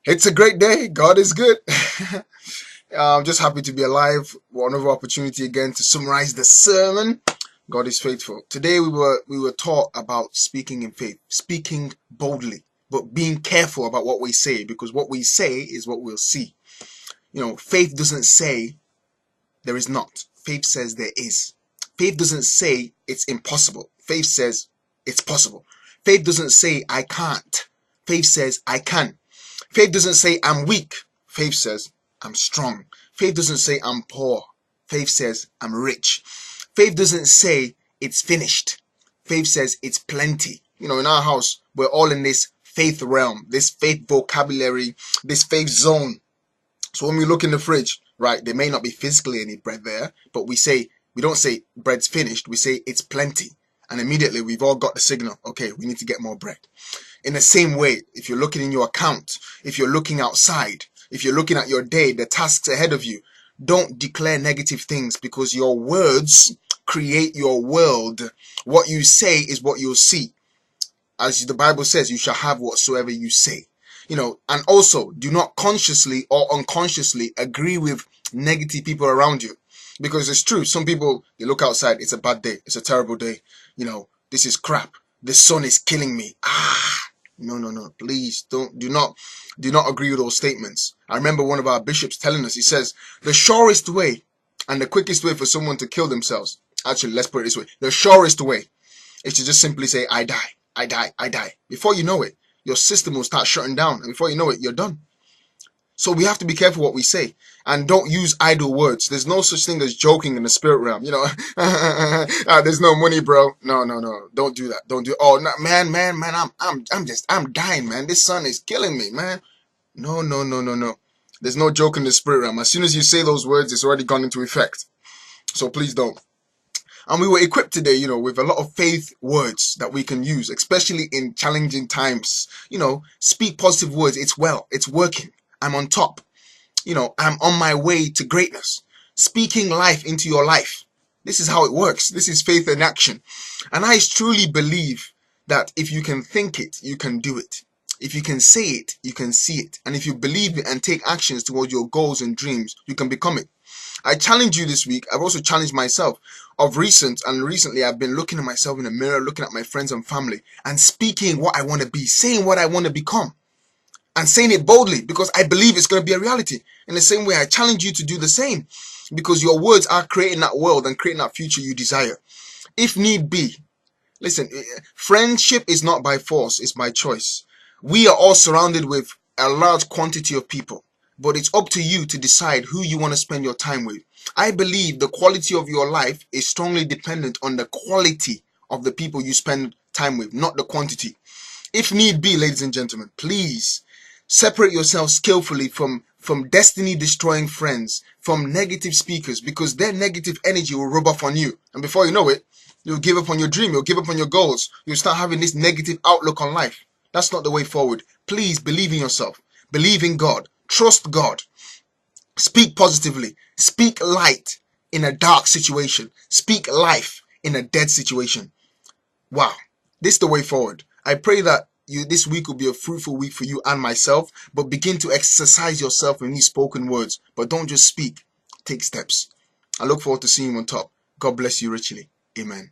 It's a great day. God is good. I'm just happy to be alive. Another opportunity again to summarize the sermon. God is faithful. Today we were taught about speaking in faith, speaking boldly, but being careful about what we say, because what we say is what we'll see. Faith doesn't say there is not. Faith says there is. Faith doesn't say it's impossible. Faith says it's possible. Faith doesn't say I can't. Faith says I can. Faith doesn't say I'm weak. Faith says I'm strong. Faith doesn't say I'm poor. Faith says I'm rich. Faith doesn't say it's finished. Faith says it's plenty. In our house, we're all in this faith realm, this faith vocabulary, this faith zone. So when we look in the fridge, right, there may not be physically any bread there, but we don't say bread's finished. We say it's plenty. And immediately we've all got the signal. Okay, we need to get more bread. In the same way, if you're looking in your account, if you're looking outside, if you're looking at your day, the tasks ahead of you, don't declare negative things, because your words create your world. What you say is what you'll see. As the Bible says, you shall have whatsoever you say. And also do not consciously or unconsciously agree with negative people around you. Because it's true, some people, you look outside, it's a bad day, it's a terrible day. This is crap. The sun is killing me. No, please do not agree with those statements. I remember one of our bishops telling us, he says, the surest way and the quickest way for someone to kill themselves, actually, let's put it this way, the surest way is to just simply say, I die, I die, I die. Before you know it, your system will start shutting down, and before you know it, you're done. So we have to be careful what we say, and don't use idle words. There's no such thing as joking in the spirit realm. There's no money, bro. No. Don't do that. Don't do. Oh, no, man. I'm dying, man. This sun is killing me, man. No. There's no joke in the spirit realm. As soon as you say those words, it's already gone into effect. So please don't. And we were equipped today, with a lot of faith words that we can use, especially in challenging times. Speak positive words. It's well. It's working. I'm on top. I'm on my way to greatness. Speaking life into your life. This is how it works. This is faith in action. And I truly believe that if you can think it, you can do it. If you can say it, you can see it. And if you believe it and take actions towards your goals and dreams, you can become it. I challenge you this week. I've also challenged myself recently I've been looking at myself in the mirror, looking at my friends and family, and speaking what I want to be, saying what I want to become, and saying it boldly, because I believe it's going to be a reality. In the same way, I challenge you to do the same, because your words are creating that world and creating that future you desire. If need be, listen, friendship is not by force, it's by choice. We are all surrounded with a large quantity of people, but it's up to you to decide who you want to spend your time with. I believe the quality of your life is strongly dependent on the quality of the people you spend time with, not the quantity. If need be, ladies and gentlemen, please separate yourself skillfully from destiny destroying friends, from negative speakers, because their negative energy will rub off on you. And before you know it, you'll give up on your dream, you'll give up on your goals, you'll start having this negative outlook on life. That's not the way forward. Please believe in yourself, believe in God, trust God, speak positively, speak light in a dark situation, speak life in a dead situation. Wow, this is the way forward. I pray that this week will be a fruitful week for you and myself, but begin to exercise yourself in these spoken words. But don't just speak, take steps. I look forward to seeing you on top. God bless you richly. Amen.